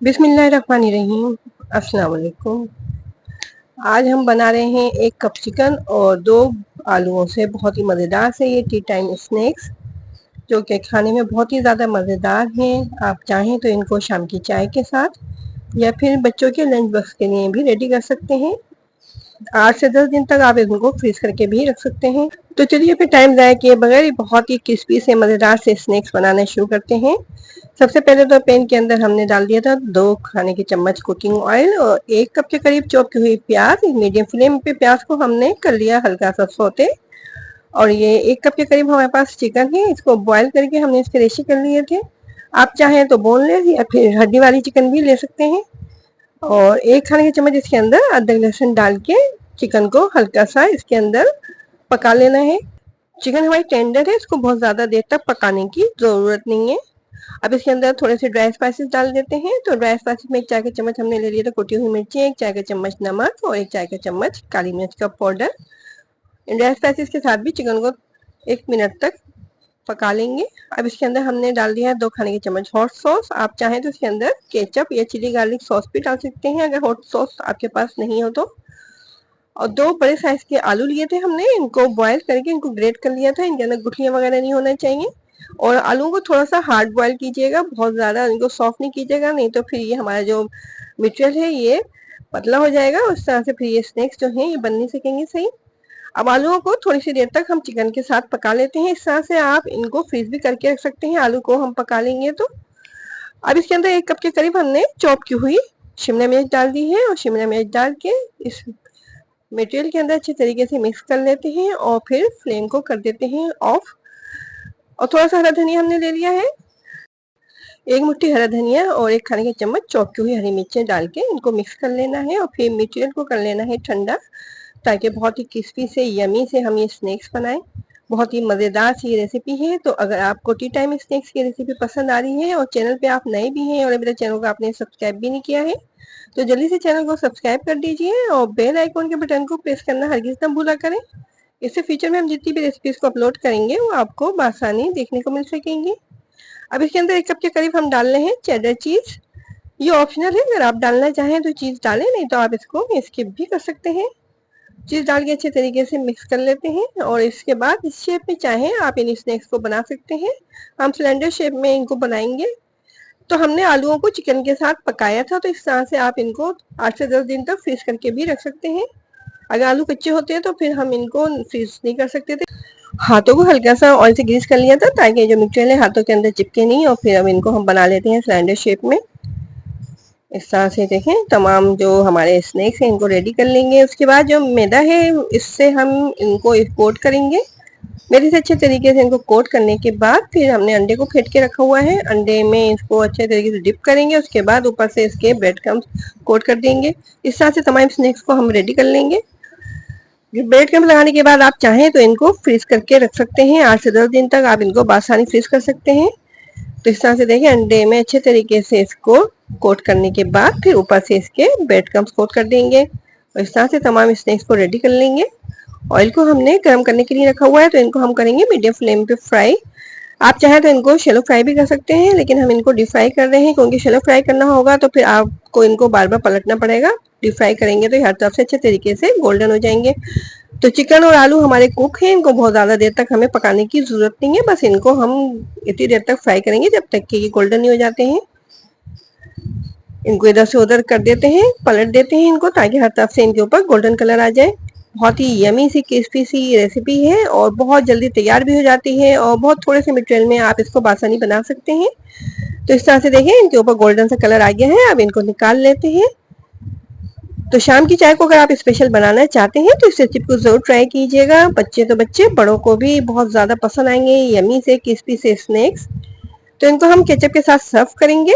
बिस्मिल्लाहिर्रहमानिर्रहीम। अस्सलाम वालेकुम। आज हम बना रहे हैं 1 कप चिकन और 2 आलूओं से बहुत ही मज़ेदार से ये टी टाइम स्नैक्स, जो कि खाने में बहुत ही ज़्यादा मज़ेदार हैं। आप चाहें तो इनको शाम की चाय के साथ या फिर बच्चों के लंच बॉक्स के लिए भी रेडी कर सकते हैं। 8 से 10 दिन तक आप इनको फ्रीज करके भी रख सकते हैं। तो चलिए फिर टाइम ज़ाया किए बगैर बहुत ही क्रिस्पी से मज़ेदार से स्नैक्स बनाना शुरू करते हैं। सबसे पहले तो पैन के अंदर हमने डाल दिया था 2 खाने के चम्मच कुकिंग ऑयल और 1 कप के करीब चॉप की हुई प्याज। मीडियम फ्लेम पे प्याज को हमने कर लिया हल्का सा सौते। और ये 1 कप के करीब हमारे पास चिकन है, इसको बॉईल करके हमने इसके रेशे कर लिए थे। आप चाहें तो बोनलेस या फिर हड्डी वाली चिकन भी ले सकते हैं। और 1 खाने के चम्मच इसके अंदर अदरक लहसुन डाल के चिकन को हल्का सा इसके अंदर पका लेना है। चिकन हमारी टेंडर है, इसको बहुत ज़्यादा देर तक पकाने की ज़रूरत नहीं है। अब इसके अंदर थोड़े से ड्राई स्पाइसेस डाल देते हैं। तो ड्राई स्पाइसेस में 1 चाय का चम्मच हमने ले लिया था कुटी हुई मिर्ची, 1 चाय का चम्मच नमक और 1 चाय का चम्मच काली मिर्च का पाउडर। इन ड्राई स्पाइसेस के साथ भी चिकन को 1 मिनट तक पका लेंगे। अब इसके अंदर हमने डाल दिया है 2 खाने के चम्मच हॉट सॉस। आप चाहें तो इसके अंदर केचप या चिली गार्लिक सॉस भी डाल सकते हैं अगर हॉट सॉस आपके पास नहीं हो तो। और 2 बड़े साइज के आलू लिए थे हमने, इनको बॉईल करके इनको ग्रेट कर लिया था। इनके अंदर गुठलियां वगैरह नहीं होना चाहिए। और आलू को थोड़ा सा हार्ड बॉईल कीजिएगा, बहुत ज़्यादा इनको सॉफ्ट नहीं कीजिएगा, नहीं तो फिर ये हमारा जो मटेरियल है ये पतला हो जाएगा। उस तरह से फिर ये स्नैक्स जो हैं ये बन नहीं सकेंगे सही। अब आलूओं को थोड़ी सी देर तक हम चिकन के साथ पका लेते हैं। इस तरह से आप इनको फ्रीज भी करके रख सकते हैं, आलू को हम पका लेंगे तो। अब इसके अंदर 1 कप के करीब हमने चॉप की हुई शिमला मिर्च डाल दी है और शिमला मिर्च डाल के इस मटेरियल के अंदर अच्छे तरीके से मिक्स कर लेते हैं और फिर फ्लेम को कर देते हैं ऑफ। और थोड़ा सा हरा धनिया हमने ले लिया है, 1 मुट्ठी हरा धनिया और 1 खाने के चम्मच चॉप की हुई हरी मिर्चें डाल के इनको मिक्स कर लेना है और फिर मटेरियल को कर लेना है ठंडा, ताकि बहुत ही क्रिस्पी से यमी से हम ये स्नैक्स बनाएं। बहुत ही मज़ेदार सी ये रेसिपी है। तो अगर आपको टी टाइम स्नैक्स की रेसिपी पसंद आ रही है और चैनल पे आप नए भी हैं और मेरे चैनल को आपने सब्सक्राइब भी नहीं किया है, तो जल्दी से चैनल को सब्सक्राइब कर दीजिए और बेल आइकॉन के बटन को प्रेस करना हरगिज़ ना भूला करें। इससे फ्यूचर में हम जितनी भी रेसिपीज को अपलोड करेंगे वो आपको बआसानी देखने को मिल सकेंगी। अब इसके अंदर 1 कप के करीब हम डाल रहे हैं चेडर चीज़। ये ऑप्शनल है, अगर आप डालना चाहें तो चीज़ डालें, नहीं तो आप इसको स्किप भी कर सकते हैं। चीज़ डाल के अच्छे तरीके से मिक्स कर लेते हैं और इसके बाद इस शेप में चाहें आप इन स्नैक्स को बना सकते हैं। हम सिलेंडर शेप में इनको बनाएंगे। तो हमने आलूओं को चिकन के साथ पकाया था, तो इस तरह से आप इनको 8 से 10 दिन तक फ्रीज करके भी रख सकते हैं। अगर आलू कच्चे होते हैं तो फिर हम इनको फ्रीज नहीं कर सकते थे। हाथों को हल्का सा ऑयल से ग्रीस कर लिया था ताकि जो मटेरियल है हाथों के अंदर चिपके नहीं। और फिर अब इनको हम बना लेते हैं सिलेंडर शेप में। इस तरह से देखें तमाम जो हमारे स्नैक्स हैं इनको रेडी कर लेंगे। उसके बाद जो मैदा है इससे हम इनको कोट करेंगे। मैदे से अच्छे तरीके से इनको कोट करने के बाद फिर हमने अंडे को फेंट के रखा हुआ है, अंडे में इसको अच्छे तरीके से डिप करेंगे। उसके बाद ऊपर से इसके ब्रेड क्रम्स कोट कर देंगे। इस तरह से तमाम स्नैक्स को हम रेडी कर लेंगे। ब्रेड क्रम्स लगाने के बाद आप चाहें तो इनको फ्रीज करके रख सकते हैं। 8 से 10 दिन तक आप इनको बासानी फ्रीज कर सकते हैं। तो इस तरह से देखिए अंडे में अच्छे तरीके से इसको कोट करने के बाद फिर ऊपर से इसके ब्रेड क्रम्स कोट कर देंगे और इस तरह से तमाम स्नैक्स को रेडी कर लेंगे। ऑयल को हमने गर्म करने के लिए रखा हुआ है, तो इनको हम करेंगे मीडियम फ्लेम पे फ्राई। आप चाहें तो इनको शैलो फ्राई भी कर सकते हैं, लेकिन हम इनको डीप फ्राई कर रहे हैं क्योंकि शैलो फ्राई करना होगा तो फिर आपको इनको बार बार पलटना पड़ेगा। डीप फ्राई करेंगे तो हर तरफ से अच्छे तरीके से गोल्डन हो जाएंगे। तो चिकन और आलू हमारे कुक हैं, इनको बहुत ज़्यादा देर तक हमें पकाने की ज़रूरत नहीं है। बस इनको हम इतनी देर तक फ्राई करेंगे जब तक कि ये गोल्डन नहीं हो जाते हैं। इनको इधर से उधर कर देते हैं, पलट देते हैं इनको ताकि हर तरफ से इनके ऊपर गोल्डन कलर आ जाए। बहुत ही यमी सी क्रिस्पी सी रेसिपी है और बहुत जल्दी तैयार भी हो जाती है और बहुत थोड़े से मटेरियल में आप इसको बासानी बना सकते हैं। तो इस तरह से देखिए इनके ऊपर गोल्डन सा कलर आ गया है। अब इनको निकाल लेते हैं। तो शाम की चाय को अगर आप स्पेशल बनाना चाहते हैं तो इस रेसिपी को जरूर ट्राई कीजिएगा। बच्चे तो बच्चे, बड़ों को भी बहुत ज़्यादा पसंद आएंगे यमी से क्रिस्पी से स्नैक्स। तो इनको हम केचप के साथ सर्व करेंगे।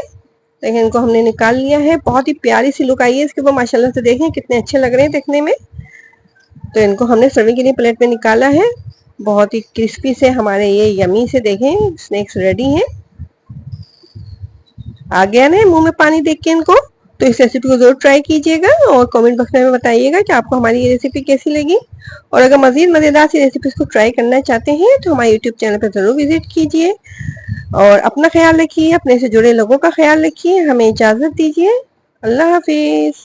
देखिए इनको हमने निकाल लिया है। बहुत ही प्यारी सी लुक आई है इसके ऊपर, माशाल्लाह से देखें कितने अच्छे लग रहे हैं देखने में। तो इनको हमने सर्विंग के लिए प्लेट में निकाला है। बहुत ही क्रिस्पी से हमारे ये यमी से देखें स्नैक्स रेडी हैं। आ गया ना मुंह में पानी देख के इनको। तो इस रेसिपी को जरूर ट्राई कीजिएगा और कमेंट बॉक्स में बताइएगा कि आपको हमारी ये रेसिपी कैसी लगी। और अगर मजीद मज़ेदार सी रेसिपीज को ट्राई करना चाहते हैं तो हमारे यूट्यूब चैनल पर ज़रूर विजिट कीजिए। और अपना ख्याल रखिए, अपने से जुड़े लोगों का ख्याल रखिए। हमें इजाज़त दीजिए। अल्लाह हाफ़िज़।